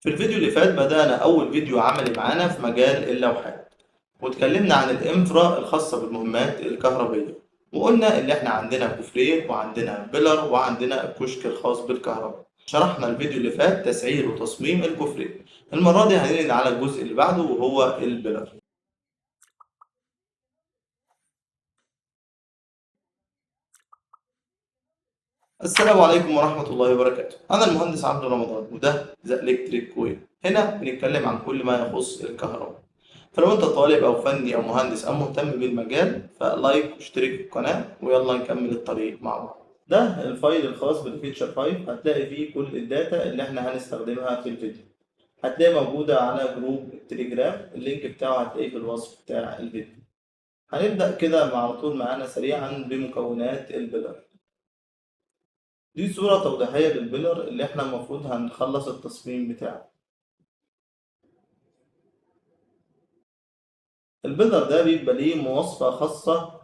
في الفيديو اللي فات بدأنا أول فيديو عملي معانا في مجال اللوحات، واتكلمنا عن الإنفرا الخاصة بالمهمات الكهربية، وقلنا إن إحنا عندنا كوفريه وعندنا بيلر وعندنا الكشك الخاص بالكهرباء. شرحنا الفيديو اللي فات تسعير وتصميم الكوفريه. المرة دي هننقل على الجزء اللي بعده وهو البيلر. السلام عليكم ورحمة الله وبركاته. أنا المهندس عبد رمضان وده ذا إلكتريك كويل. هنا بنتكلم عن كل ما يخص الكهرباء. فلو أنت طالب أو فني أو مهندس أو مهتم بالمجال فلايك واشترك في القناة ويلا نكمل الطريق مع بعض. ده الفايل الخاص بالفيتشر فايل، هتلاقي فيه كل الداتا اللي احنا هنستخدمها في الفيديو. هتلاقي موجودة على جروب التليجرام، اللينك بتاعه هتلاقيه في الوصف بتاع الفيديو. هنبدأ كده على طول معانا سريعا بمكونات البلر. دي صورة توضيحية للبيلر اللي احنا المفروض هنخلص التصميم بتاعه. البيلر ده بيبقى ليه مواصفة خاصة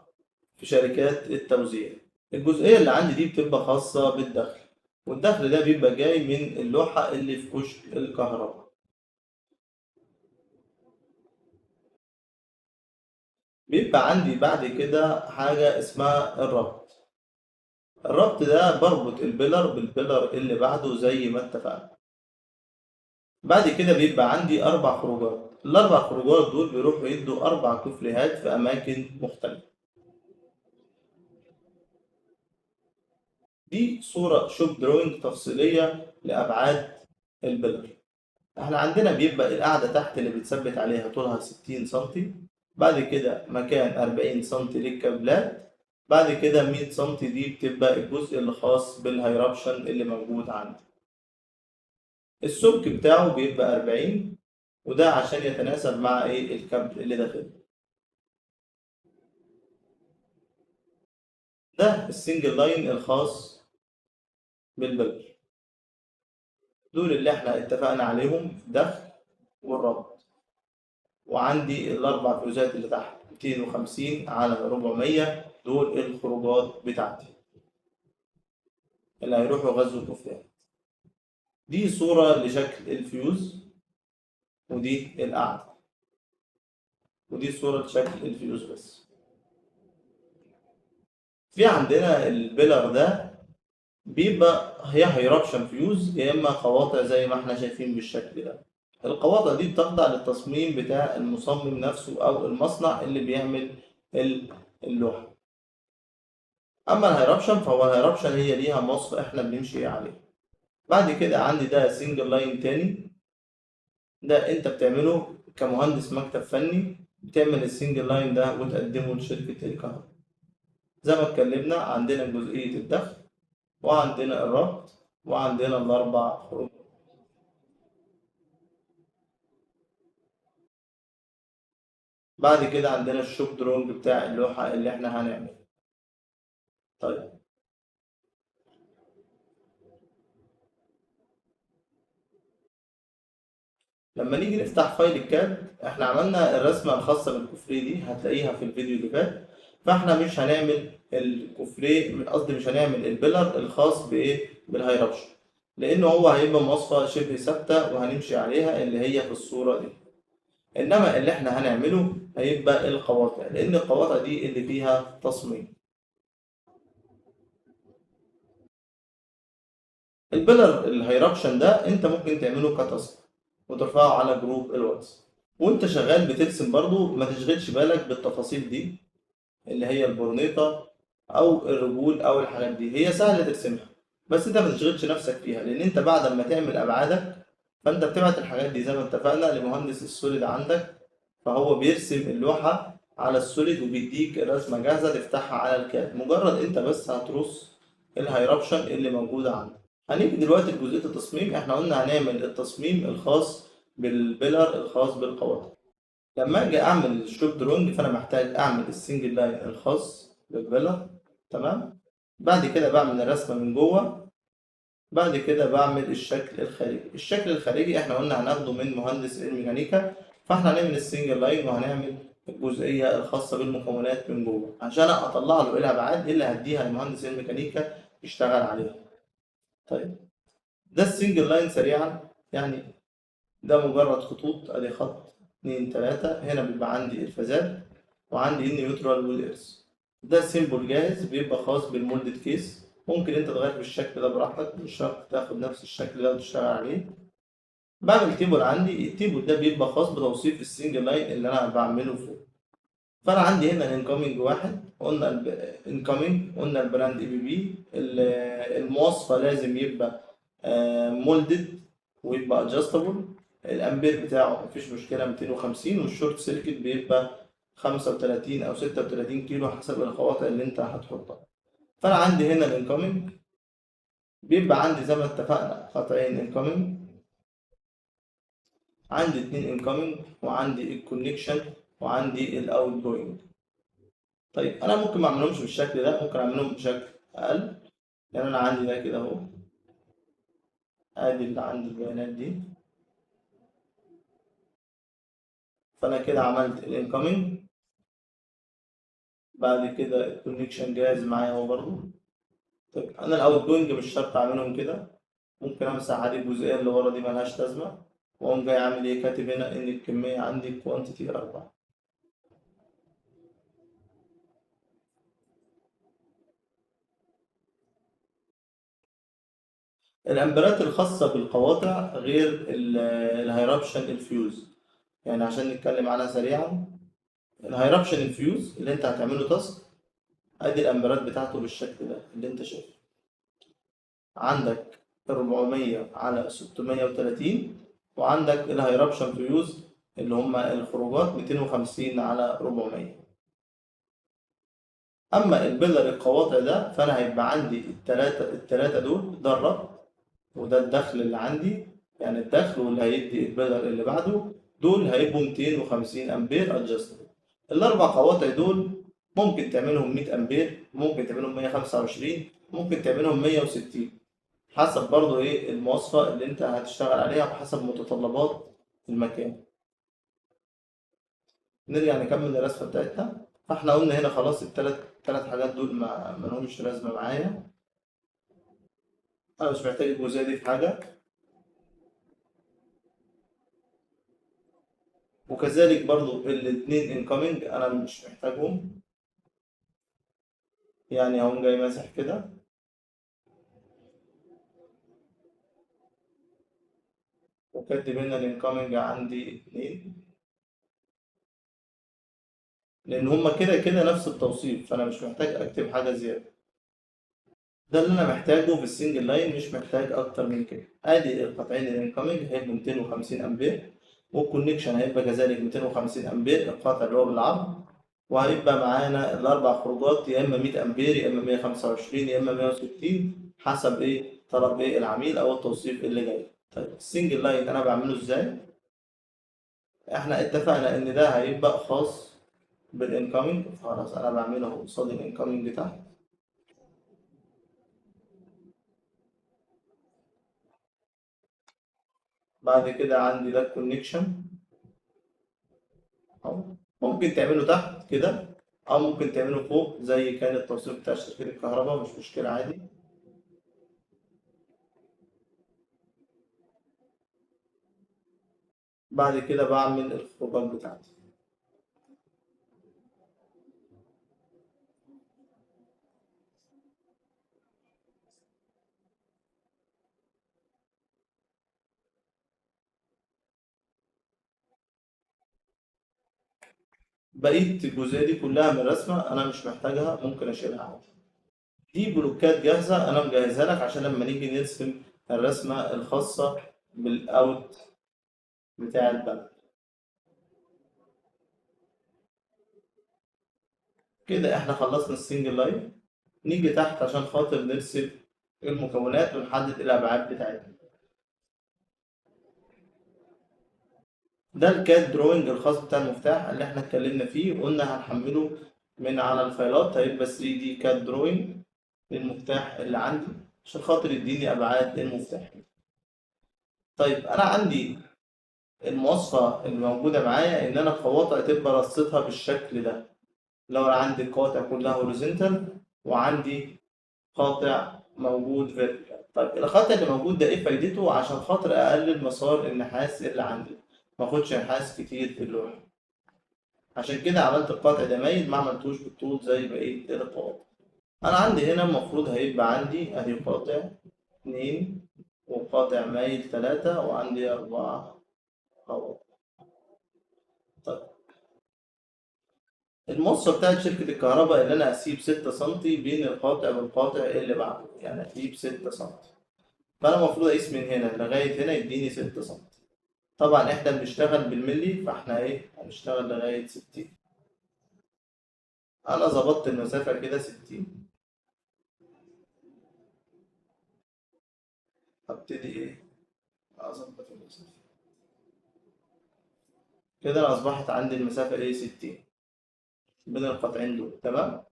في شركات التوزيع. الجزئية اللي عندي دي بتبقى خاصة بالدخل، والدخل ده بيبقى جاي من اللوحة اللي في كشك الكهرباء. بيبقى عندي بعد كده حاجة اسمها الربط. الربط ده بربط البيلر بالبيلر اللي بعده زي ما اتفقنا. بعد كده بيبقى عندي 4 خروجات، ال4 خروجات دول بيروحوا يدوا 4 كوفريهات في أماكن مختلفة. دي صورة شوب دروينج تفصيلية لأبعاد البيلر. احنا عندنا بيبقى القاعدة تحت اللي بتثبت عليها طولها 60 سنتي، بعد كده مكان 40 سنتي للكابلات، بعد كده 100 سنتي دي بتبقى الجزء اللي خاص بالهيرابشن اللي موجود عندي. السمك بتاعه بيبقى 40، وده عشان يتناسب مع ايه الكابل اللي داخله. ده السنجل لاين الخاص بالبلر. دول اللي احنا اتفقنا عليهم دخل والربط. وعندي ال4 فيوزات اللي تحت 250 على 400، دول الخروجات بتاعتي اللي هيروحوا غزو الكفريات. دي صورة لشكل الفيوز، ودي القاعدة، ودي صورة لشكل الفيوز بس. في عندنا البيلر ده بيبقى يا هيرابشن فيوز يا إما قواطع زي ما احنا شايفين بالشكل ده. القواطع دي بتخضع للتصميم بتاع المصمم نفسه أو المصنع اللي بيعمل اللوحة. أما الهيرابشن فهو الهيرابشن هي ليها مواصفة احنا بنمشي عليها. بعد كده عندي ده سنجل لاين تاني، ده انت بتعمله كمهندس مكتب فني، بتعمل السنجل لاين ده وتقدمه لشركة الكهرباء. زي ما اتكلمنا عندنا جزئية الدخل، وعندنا الربط، وعندنا ال4 خروج. بعد كده عندنا الشوب درونج بتاع اللوحة اللي احنا هنعمله. طيب، لما نيجي نفتح فايل الكاد احنا عملنا الرسمة الخاصة بالكوفريه دي هتلاقيها في الفيديو اللي فات. فاحنا مش هنعمل الكوفريه، قصدي مش هنعمل البيلر الخاص بايه بالهيرابشن، لانه هو هيبقى مواصفة شبه ثابتة وهنمشي عليها اللي هي في الصورة دي. انما اللي احنا هنعمله هيبقى القواطع، لان القواطع دي اللي فيها تصميم. البيلر الهيرابشن ده انت ممكن تعمله كتاسك وترفعه على جروب الواتس، وانت شغال بترسم برضو ما تشغلش بالك بالتفاصيل دي اللي هي البورنيطة او الرجول او الحاجات دي، هي سهلة ترسمها بس انت ما تشغلش نفسك فيها، لان انت بعد ما تعمل ابعادك فانت بتبعت الحاجات دي زي ما اتفقنا لمهندس السوليد عندك، فهو بيرسم اللوحة على السوليد وبيديك الرسمة جاهزة تفتحها على الكاد، مجرد انت بس هترص الهيرابشن اللي موجودة عندك. هنيجي دلوقتي لجزئية التصميم. احنا قلنا هنعمل التصميم الخاص بالبيلر الخاص بالقواطع. لما اجي اعمل الشوب درونج فانا محتاج اعمل السنجل لاين الخاص بالبيلر. تمام. بعد كده بعمل الرسمة من جوه. بعد كده بعمل الشكل الخارجي. الشكل الخارجي احنا قلنا هناخده من مهندس الميكانيكا، فاحنا هنعمل السنجل لاين وهنعمل الجزئية الخاصة بالمكونات من جوه عشان اطلع له ايه الابعاد اللي هديها لمهندس الميكانيكا يشتغل عليها. طيب، ده السنجل لاين سريعا يعني. ده مجرد خطوط، ادي خط 2 3. هنا بيبقى عندي الفازات وعندي النيوترال والارث. ده سيمبل جاهز بيبقى خاص بالمولدد كيس، ممكن انت تغير بالشكل ده براحتك، مش شرط تاخد نفس الشكل ده وتشتغل عليه. بعمل تيبل عندي، التيبل ده بيبقى خاص بتوصيف السنجل لاين اللي انا بعمله فوق. فانا عندي هنا الانكoming واحد، قلنا الانكoming، قلنا البراند اي بي بي، المواصفه لازم يبقى مولدد ويبقى ادجستبل. الامبير بتاعه مفيش مشكله 250، والشورت سيركت بيبقى 35 او 36 كيلو حسب القواطع اللي انت هتحطها. فانا عندي هنا الانكoming بيبقى عندي زي ما اتفقنا قطعين انكoming، عندي 2 incoming وعندي الكونكشن وعندي الاوت جوينج. طيب انا ممكن ما اعملهمش بالشكل ده، ممكن اعملهم بشكل اقل. يعني انا عندي ده كده اهو، ادي اللي عندي البيانات دي. فانا كده عملت الانكoming، بعد كده الكونكشن جاهز معايا اهو برضه. طيب انا الاوت جوينج مش شرط اعملهم كده، ممكن امسح عادي الجزئيه اللي ورا دي ملهاش لازمه، واقوم جاي عامل ايه، كاتب هنا ان الكميه عندي كوانتيتي 4. الامبرات الخاصه بالقواطع غير الهيرابشن الفيوز. يعني عشان نتكلم عنها سريعا، الهيرابشن الفيوز اللي انت هتعمله تاسك، ادي الامبرات بتاعته بالشكل ده اللي انت شايفه. عندك 400 على 630، وعندك الهيرابشن فيوز اللي هم الخروجات 250 على 400. اما البيلر القواطع ده، فانا هيبقى عندي التلاتة دول، ده الربط وده الدخل اللي عندي، يعني الدخل واللي هيدي البيلر اللي بعده، دول هيبقوا 250 امبير ادجستبل. الاربع قواطع دول ممكن تعملهم 100 امبير، ممكن تعملهم 125، ممكن تعملهم 160، حسب برضو ايه المواصفة اللي انت هتشتغل عليها وحسب متطلبات المكان. نرجع نكمل الرسمة بتاعتنا. فاحنا قلنا هنا خلاص التلات حاجات دول ما لهمش لازمة معايا، انا مش محتاج الجزئية دي في حاجة، وكذلك برضو الاتنين انكoming انا مش محتاجهم. يعني هقوم جاي ماسح كده، وكاتب هنا الانكoming عندي اتنين، لان هما كده كده نفس التوصيف، فانا مش محتاج اكتب حاجة زيادة. ده اللي انا محتاجه في السنجل لاين، مش محتاج اكتر من كده. ادي القطعين الانكoming هيبقوا 250 امبير، والكونكشن هيبقى كذلك 250 امبير القطع اللي هو بالعرض، وهيبقى معانا الاربع خروجات يا اما 100 امبير يا اما 125 يا اما 160، حسب ايه طلب ايه العميل او التوصيف اللي جاي. طيب السنجل لاين انا بعمله ازاي؟ احنا اتفقنا ان ده هيبقى خاص بالانكoming، خلاص انا بعمله قصاد الانكoming تحت. بعد كده عندي ده الكونكشن اهو، ممكن تعمله تحت كده او ممكن تعمله فوق زي كان التوصيف بتاع شركة الكهرباء، مش مشكلة عادي. بعد كده بعمل الخروجات بتاعتي. بقيت الجزئية دي كلها من الرسمة أنا مش محتاجها، ممكن أشيلها عادي. دي بلوكات جاهزة أنا مجهزها لك عشان لما نيجي نرسم الرسمة الخاصة بالأوت بتاع البنك. كده إحنا خلصنا السنجل لاين، نيجي تحت عشان خاطر نرسم المكونات ونحدد الأبعاد بتاعتها. ده الكاد دروينج الخاص بتاع المفتاح اللي احنا اتكلمنا فيه، وقلنا هنحمله من على الفايلات، هيبقى 3D كاد دروينج للمفتاح اللي عندي عشان خاطر يديني أبعاد المفتاح. طيب أنا عندي المواصفة اللي موجودة معايا إن أنا القواطع تبقى رصيتها بالشكل ده. لو أنا عندي القواطع كلها هوريزونتال وعندي قاطع موجود فيرتيكال، طيب الخط اللي موجود ده ايه فايدته؟ عشان خاطر اقلل مسار النحاس اللي عندي، ما اخدش نحاس كتير في اللوحة. عشان كده عملت القطع ده مايل، ما عملتوش بالطول زي بقية القواطع. انا عندي هنا المفروض هيبقى عندي ادي قاطع 2 وقاطع مايل 3 وعندي 4 قواطع. طيب الموصة بتاعت شركة الكهرباء اللي أنا أسيب 6 سنتي بين القاطع والقاطع اللي بعده، يعني أسيب 6 سنتي. فأنا المفروض أقيس من هنا لغاية هنا يديني 6 سنتي. طبعا إحنا بنشتغل بالملي، فإحنا إيه هنشتغل لغاية 60. أنا ظبطت المسافة كده 60. هبتدي إيه أظبط المسافة كده. أنا أصبحت عندي المسافة إيه 60 بين القطعين دول، تمام.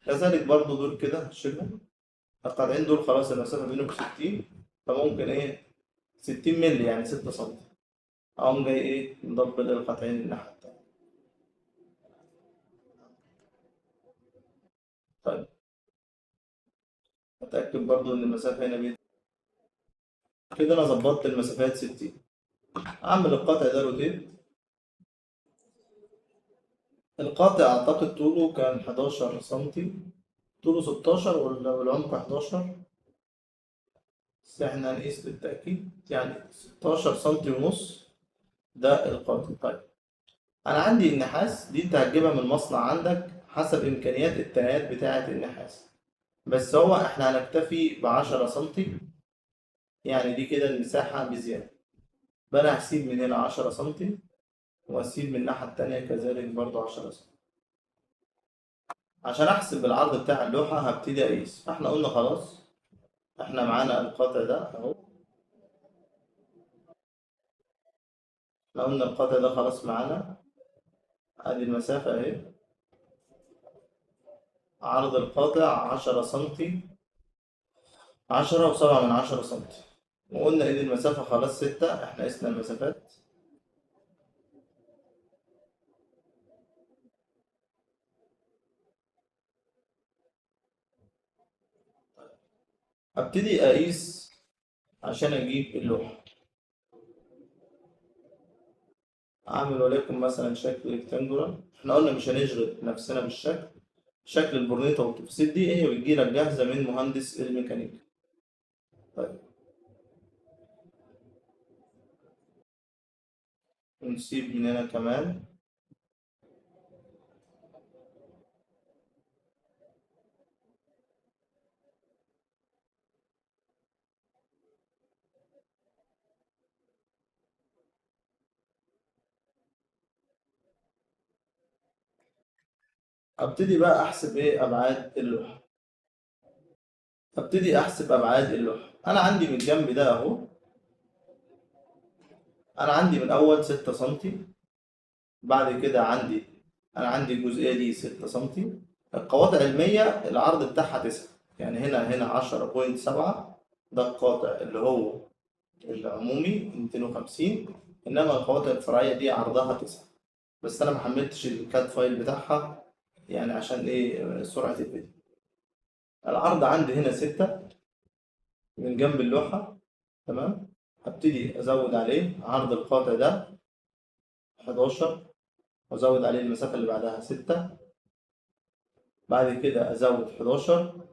كذلك برضو دول كده شبه القطعين دول، خلاص المسافة بينهم 60. فممكن إيه 60 مللي يعني 6 سنتي. أقوم جاي إيه مدبل القطعين الناحية التانية. طيب أتأكد برضو إن المسافة هنا كده. أنا ظبطت المسافات 60. أعمل القطع ده روتيت. القاطع أعتقد طوله كان 11 سنتي، طوله 16 والعمق 11. بس إحنا هنقيس بالتأكيد، يعني 16 سنتي ونص ده القاطع. طيب أنا عندي النحاس دي أنت هتجيبها من المصنع عندك حسب إمكانيات التنايات بتاعة النحاس، بس هو إحنا هنكتفي ب10 سنتي، يعني دي كده المساحة بزيادة. فأنا هسيب من هنا 10 سنتي، وأسيب من الناحية التانية كذلك برضو 10 سنتي. عشان أحسب العرض بتاع اللوحة هبتدي أقيس. فإحنا قلنا خلاص إحنا معانا القطع ده أهو. إحنا قلنا القطع ده خلاص معانا. أدي المسافة أهي. عرض القاطع 10 سنتي، 10.7 سنتي. وقلنا إن المسافة خلاص 6. إحنا قسنا المسافات. أبتدي أقيس عشان أجيب اللوحة. أعمل وليكن مثلا شكل ريكتانجولار. إحنا قلنا مش هنشغل نفسنا بالشكل. شكل البورنيطة والتفاصيل دي هي بتجيلك جاهزة من مهندس الميكانيكا. طيب ونسيب من هنا كمان. ابتدي بقى احسب ايه ابعاد اللوحه. ابتدي احسب ابعاد اللوحه. انا عندي من الجنب ده اهو. انا عندي من اول 6 سنتي. بعد كده انا عندي الجزئيه دي 6 سنتي. القواطع المية العرض بتاعها 9، يعني هنا 10.7. ده القاطع اللي هو العمومي 250. انما القواطع الفرعيه دي عرضها 9. بس انا محملتش الكاد فايل بتاعها، يعني عشان ايه سرعه الفيديو. العرض عندي هنا 6 من جنب اللوحة، تمام. هبتدي أزود عليه عرض القاطع ده 11، وأزود عليه المسافة اللي بعدها 6. بعد كده أزود 11.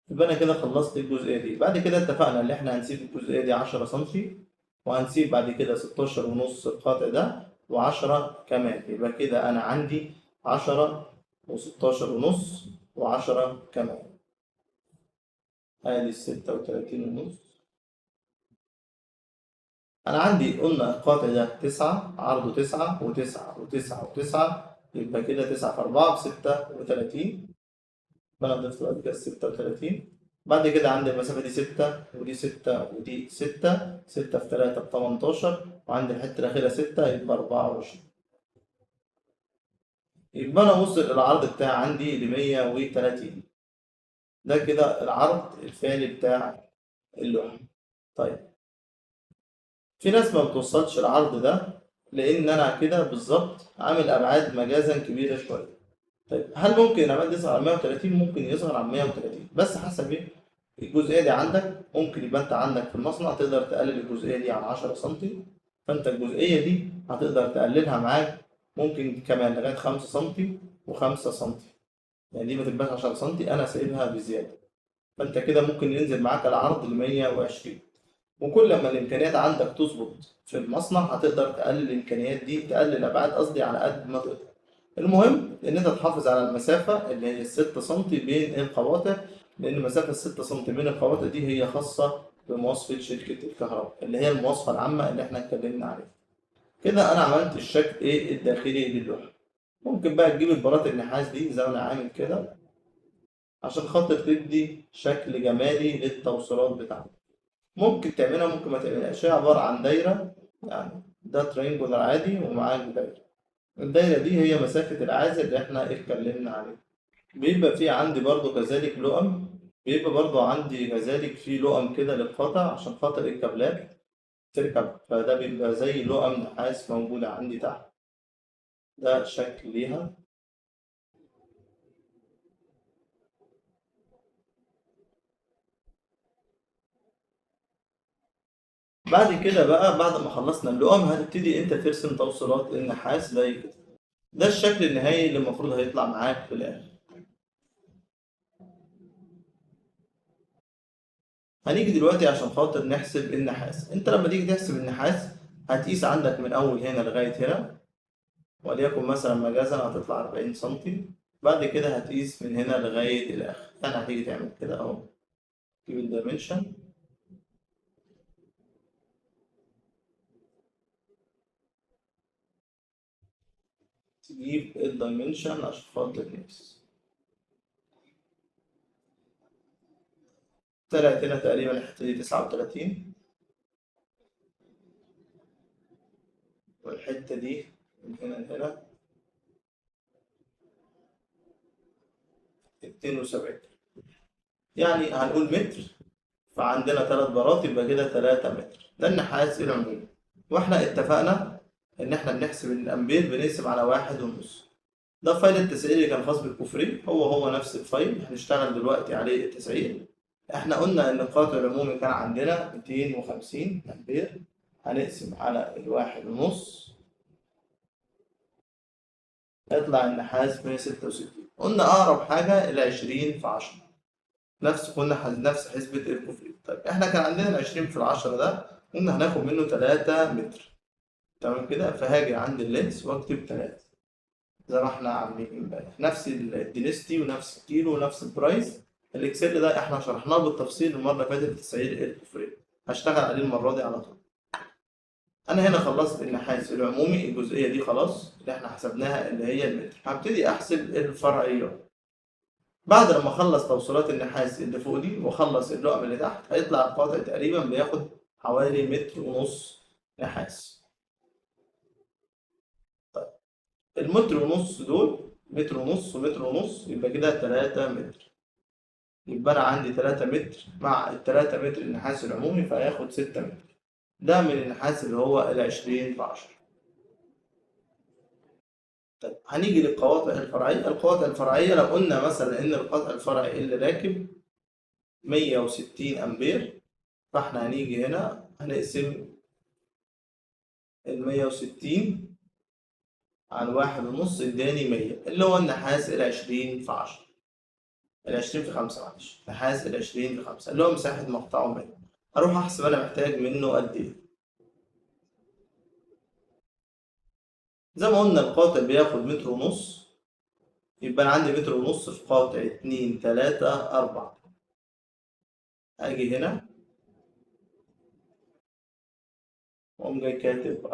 يبقى أنا كده خلصت الجزئية دي. بعد كده اتفقنا إن إحنا هنسيب الجزئية دي 10 سنتي، وهنسيب بعد كده 16 ونص القاطع ده و10 كمان. يبقى كده أنا عندي 10 و16 ونص و10 كمان. ادي 36 ونص. انا عندي قلنا القاطع ده 9، عرضه 9 و9 و9 و9. يبقى كده 9 في 4 ب36. فانا ضفت بعد كده 36. بعد كده عندي المسافة دي 6 ودي 6 ودي 6. 6 في 3 ب18. وعندي الحتة الأخيرة 6 يبقى 24. يبقى أنا وصل العرض بتاعي عندي ل 130. ده كده العرض الفعلي بتاع اللوحة. طيب في ناس ما بتوصلش العرض ده، لان انا كده بالظبط عامل ابعاد مجازا كبيره شويه. طيب هل ممكن الابعاد دي يظهر على 130؟ ممكن يظهر على 130 بس حسب ايه الجزئيه دي عندك. ممكن يبقى انت عندك في المصنع تقدر تقلل الجزئيه دي على 10 سم، فانت الجزئيه دي هتقدر تقللها معاك ممكن كمان لغايه 5 سم و5 سم. يعني دي ما تبقاش 10 سم، انا سايبها بزياده. فانت كده ممكن ينزل معاك العرض ل 120. وكل ما الامكانيات عندك تظبط في المصنع هتقدر تقلل الامكانيات دي، تقلل الابعاد قصدي على قد ما تقدر. المهم ان انت تحافظ على المسافه اللي هي 6 سم بين القواطع، لان مسافه 6 سم بين القواطع دي هي خاصه بمواصفه شركه الكهرباء اللي هي المواصفه العامه اللي احنا اتكلمنا عليها. كده انا عملت الشكل ايه الداخلي للوحه. ممكن بقى تجيب البلاط النحاس دي زي ما انا عامل كده عشان خاطر تدي شكل جمالي للتوصيلات بتاعتك. ممكن تعملها ممكن ما تعملهاش، هي عبارة عن دايرة. يعني ده ترينجولار عادي ومعاك دايرة. الدايرة دي هي مسافة العازل اللي احنا اتكلمنا عليه. بيبقى في عندي برضو كذلك لؤم. بيبقى برضو عندي كذلك في لؤم كده للقطع عشان خاطر الكابلات تركب، فده بيبقى زي لؤم نحاس موجودة عندي تحت. ده شكل ليها. بعد كده بقى بعد ما خلصنا اللؤم هتبتدي انت ترسم توصيلات النحاس زي كده. ده الشكل النهائي اللي المفروض هيطلع معاك في الآخر. هنيجي دلوقتي عشان خاطر نحسب النحاس. انت لما تيجي تحسب النحاس هتقيس عندك من اول هنا لغاية هنا، وليكن مثلا مجازا هتطلع 40 سنتي. بعد كده هتقيس من هنا لغاية الآخر. يعني هتيجي تعمل كده اهو، تجيب الدايمنشن، تجيب الدايمنشن عشان خاطر نقيس. طلعت هنا تقريبا الحتة دي 39، والحتة دي من هنا لهنا 72. يعني هنقول متر، فعندنا 3 بارات يبقى كده 3 متر. ده النحاس العمومي. واحنا اتفقنا ان احنا بنحسب الامبير بنقسم على 1.5. ده فايل التسعير اللي كان خاص بالكفري، هو نفس الفايل هنشتغل دلوقتي عليه التسعير. احنا قلنا ان القاطع العمومي كان عندنا 250 امبير، هنقسم على 1.5 يطلع النحاس 166. قلنا اقرب حاجة 20 في 10، نفس حسبة الكوفري. طيب احنا كان عندنا 20 في 10 ده قلنا هناخد منه 3 متر. تمام كده، فهاجي عند اللينس واكتب 3 زي ما احنا عاملين امبارح، نفس الدينستي ونفس الكيلو ونفس البرايس. الاكسل ده احنا شرحناه بالتفصيل المرة اللي فاتت في تسعير الكوفري، هشتغل عليه المرة دي على طول. انا هنا خلصت النحاس العمومي، الجزئية دي خلاص اللي احنا حسبناها اللي هي المتر. هبتدي احسب الفرعيات. بعد لما اخلص توصيلات النحاس اللي فوق دي واخلص اللقم اللي تحت هيطلع القاطع تقريبا بياخد حوالي 1.5 متر نحاس. ال1.5 متر دول 1.5 متر ومتر ونص يبقى كده 3 متر. يبقى انا عندي 3 متر مع ال3 متر النحاس العمومي فهياخد 6 متر. ده من النحاس اللي هو ال20 في 10. طيب هنيجي للقواطع الفرعية. القواطع الفرعية لو قلنا مثلا ان القطع الفرعي اللي راكب 160 امبير، فاحنا هنيجي هنا هنقسم 160 على 1.5 اداني 100، اللي هو النحاس 20 في 10. 20 في 5 معلش، نحاس 20 في 5 اللي هو مساحة مقطعه 100. أروح أحسب أنا محتاج منه قد إيه. زي ما قلنا القاطع بياخد 1.5 متر، يبقى أنا عندي 1.5 متر في قاطع 2 3 4. أجي هنا وأقوم جاي كاتب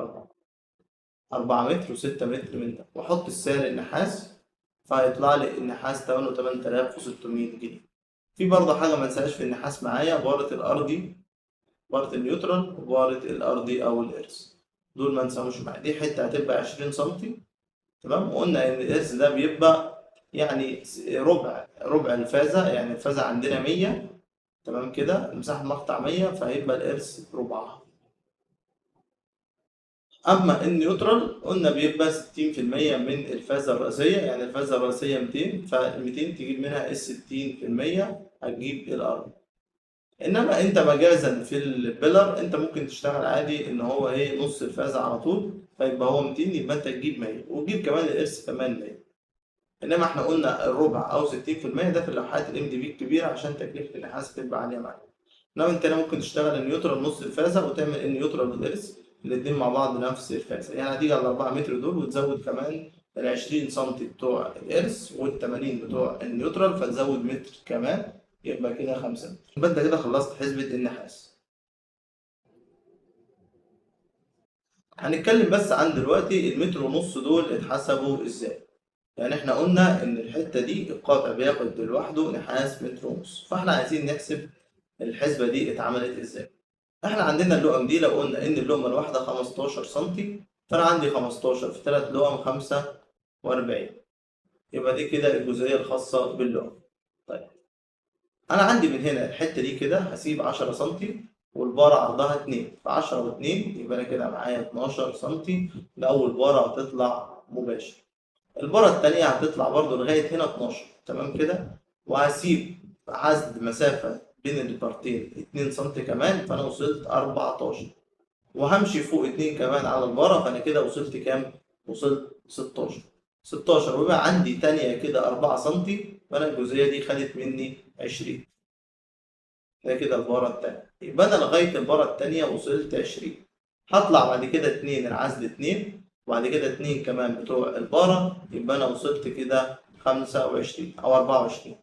4 متر و6 متر من ده، وأحط السعر النحاس فهيطلع لي النحاس تمنه 8600 جنيه. في برضه حاجة ما انساهاش في النحاس معايا، بارة الأرضي، بارة النيوترال وبارة الأرضي أو الإرث. دول ما انساهمش معايا. دي حتة هتبقى 20 سنتي. تمام. وقلنا إن الإرث ده بيبقى يعني ربع الفازة. يعني الفازة عندنا 100، تمام كده، مساحة مقطع 100 فهيبقى الإرث ربعها. اما النيوترال قلنا بيبقى 60% من الفازة الرئيسية، يعني الفازة الرئيسية 200، فال 200 تجيب منها ال 60% هتجيب الارض. انما انت مجازا في البيلر انت ممكن تشتغل عادي ان هو ايه نص الفازة على طول، فيبقى هو 200، يبقى انت تجيب 100 وتجيب كمان الارث كمان 100. انما احنا قلنا الربع او 60% ده في اللوحات الام دي بي الكبيرة عشان تكلفة النحاس تبقى عالية معاك. انما انت هنا ممكن تشتغل النيوترال نص الفازة وتعمل النيوترال والارث الاتنين مع بعض نفس الفازة، يعني هتيجي على 4 متر دول وتزود كمان ال 20 سم بتوع الارث وال 80 بتوع النيوترال، فتزود متر كمان، يبقى كده 5 متر. يبقى انت كده خلصت حسبة النحاس. هنتكلم بس عن دلوقتي المتر ونص دول اتحسبوا ازاي. يعني احنا قلنا ان الحتة دي القاطع بياخد لوحده نحاس متر ونص، فاحنا عايزين نحسب الحسبة دي اتعملت ازاي. احنا عندنا اللقم دي لو قلنا ان اللقمة الواحدة 15 سنتي، فانا عندي 15 في 3 لقم 45، يبقى دي كده الجزئية الخاصة باللقم. طيب انا عندي من هنا الحتة دي كده هسيب 10 سنتي والبارة عرضها 2، ف 10 و2 يبقى انا كده معايا 12 سنتي، ده اول بارة هتطلع مباشر. البارة التانية هتطلع برضو لغاية هنا 12، تمام كده، وهسيب عزل مسافة بين البارتين 2 سنتي كمان، فانا وصلت 14، وهمشي فوق 2 كمان على البارة، فانا كده وصلت كام؟ وصلت 16. 16 ويبقى عندي تانية كده 4 سنتي، فانا الجزئية دي خدت مني 20. ده كده البارة التانية، يبقى انا لغاية البارة التانية وصلت 20. هطلع بعد كده 2 العزل 2، وبعد كده 2 كمان بتوع البارة، يبقى انا وصلت كده 25 او 24.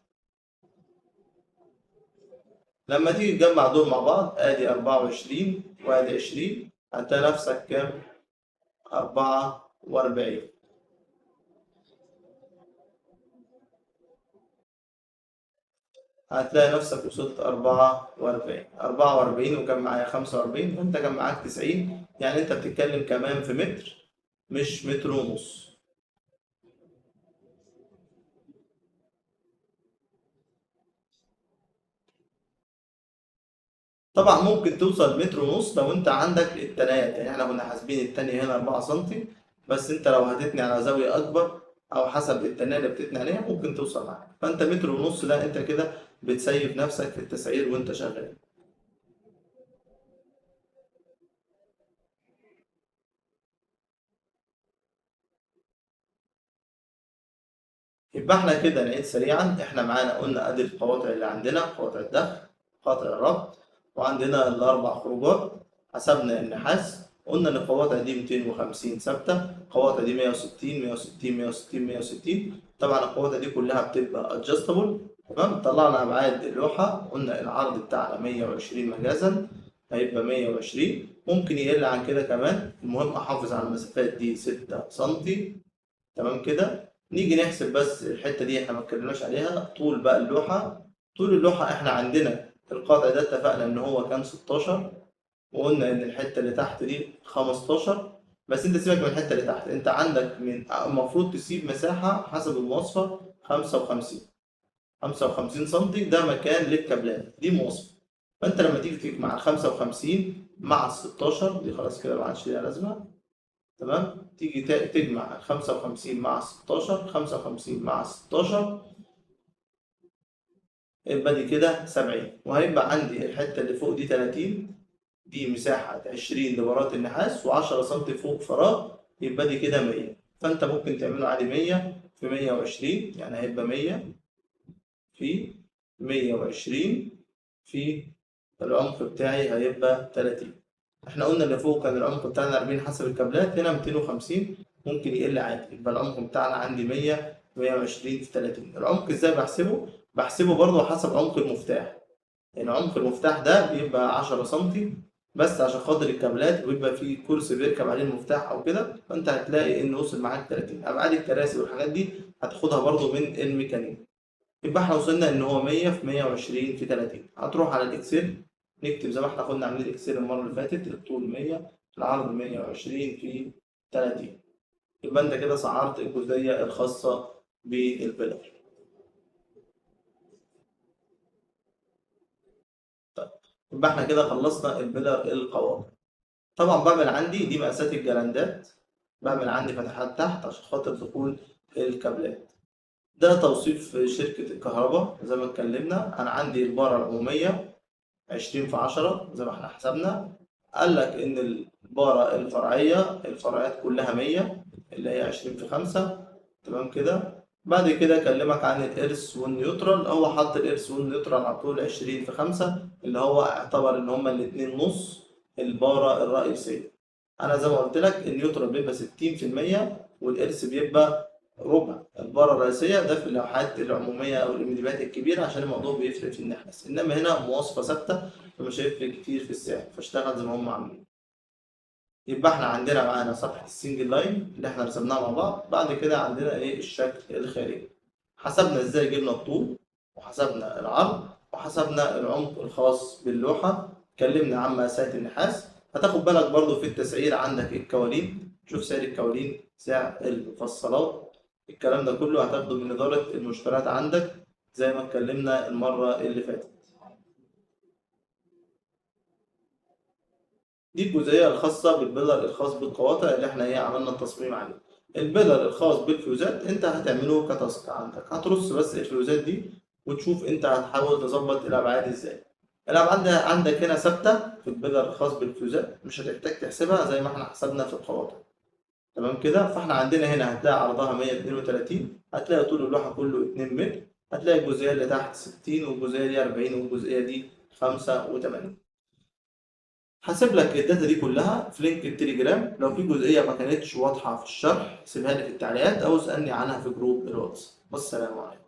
لما تيجي تجمع دول مع بعض ادي 24 وادي 20، هتلاقي نفسك كام؟ 44. هتلاقي نفسك وصلت 44. 44 وكان معايا 45 وانت كان معاك 90، يعني انت بتتكلم كمان في متر مش متر ونص. طبعا ممكن توصل متر ونص لو انت عندك التنايات، يعني احنا كنا حاسبين التانية هنا 4 سنتي، بس انت لو هتتني على زاوية اكبر او حسب التناية اللي بتتني عليها ممكن توصل معاك، فانت متر ونص ده انت كده بتسيف نفسك في التسعير وانت شغال. يبقى احنا كده نعيد سريعا، احنا معانا قلنا ادي القواطع اللي عندنا، قواطع الدخل، قاطع الربط، وعندنا الاربع خروجات. حسبنا النحاس قلنا ان القواطع دي 250 ثابته، القواطع دي 160 160 160 160. طبعا القواطع دي كلها بتبقى ادجستبل. تمام، طلعنا ابعاد اللوحه، قلنا العرض بتاعنا 120 مجازا، هيبقى 120، ممكن يقل عن كده كمان، المهم احافظ على المسافات دي 6 سنتي. تمام كده، نيجي نحسب بس الحتة دي احنا ما اتكلمناش عليها، طول بقى اللوحة. طول اللوحة احنا عندنا القاطع ده اتفقنا ان هو كان 16، وقلنا ان الحتة اللي تحت دي 15. بس انت سيبك من الحتة اللي تحت، انت عندك من المفروض تسيب مساحة حسب المواصفة 55. 55 سنتي ده مكان للكابلات، دي مواصفة. فانت لما تيجي تجمع ال 55 مع ال 16 دي خلاص كده ما عادش ليها لازمة. تمام، تيجي تجمع 55 مع 16، 55 مع 16 يبقى دي كده 70، وهيبقى عندي الحتة اللي فوق دي 30، دي مساحة 20 لبارات النحاس و10 سم فوق فراغ، يبقى دي كده 100. فأنت ممكن تعمله عادي 100 في 120، يعني هيبقى 100 في 120 في العمق بتاعي هيبقى 30. احنا قلنا اللي فوق كان العمق بتاعنا 40 حسب الكابلات، هنا 250، ممكن يقل عادي، يبقى العمق بتاعنا عندي 100 120 في 30. العمق ازاي بحسبه؟ بحسبه برضه حسب عمق المفتاح، يعني عمق المفتاح ده بيبقى 10 سنتي، بس عشان خاطر الكابلات ويبقى في كرسي بيركب عليه المفتاح او كده، فانت هتلاقي انه وصل معاك 30. ابعاد الكراسي والحاجات دي هتاخدها برضه من الميكانيك. يبقى احنا وصلنا ان هو 100 في 120 في 30. هتروح على الاكسل نكتب زي ما احنا كنا عاملين الاكسل المره اللي فاتت، الطول 100، العرض 120 في 30، يبقى انت كده سعرت الجزئيه الخاصه بالبلر. طيب، يبقى احنا كده خلصنا البلر القوام. طبعا بعمل عندي دي مقاسات الجراندات، بعمل عندي فتحات تحت عشان خاطر دخول الكابلات. ده توصيف شركة الكهرباء زي ما اتكلمنا. أنا عندي البارة العمومية 20 في 10 زي ما احنا حسبنا. قال لك إن البارة الفرعية الفرعيات كلها 100 اللي هي 20 في 5. تمام كده. بعد كده أكلمك عن الإرث والنيوترال. هو حط الإرث والنيوترال على طول 20 في 5 اللي هو اعتبر إن هما الاتنين نص البارة الرئيسية. أنا زي ما قلت لك النيوترال بيبقى 60% والإرث بيبقى ربع البارة الرئيسية. ده في اللوحات العمومية أو الميديمات الكبيرة عشان الموضوع بيفرق في النحاس، إنما هنا مواصفة ثابتة فمش هيفرق كتير في السعر، فاشتغل زي ما هم عاملين. يبقى احنا عندنا معانا صفحة السنجل لاين اللي احنا رسمناها مع بعض. بعد كده عندنا ايه الشكل الخارجي. حسبنا ازاي جبنا الطول وحسبنا العرض وحسبنا العمق الخاص باللوحة. اتكلمنا عن مقاسات النحاس. هتاخد بالك برضو في التسعير عندك الكوالين، شوف سعر الكوالين، سعر المفصلات، الكلام ده كله هتاخده من إدارة المشتريات عندك زي ما اتكلمنا المرة اللي فاتت. دي الجزئية الخاصة بالبيلر الخاص بالقواطع اللي احنا ايه عملنا التصميم عليه. البيلر الخاص بالفيوزات انت هتعمله كتاسك عندك، هترص بس الفيوزات دي وتشوف انت هتحاول تظبط الابعاد ازاي. الابعاد عندك هنا ثابتة في البيلر الخاص بالفيوزات، مش هتحتاج تحسبها زي ما احنا حسبنا في القواطع. تمام كده. فاحنا عندنا هنا هتلاقي عرضها 132، هتلاقي طول اللوحة كله 2 متر، هتلاقي الجزئية اللي تحت 60 والجزئية دي 40 والجزئية دي 85. هسيب لك الداتا دي كلها في لينك التليجرام. لو في جزئية ما كانتش واضحة في الشرح سيبها لي في التعليقات أو اسألني عنها في جروب الواتس. والسلام عليكم.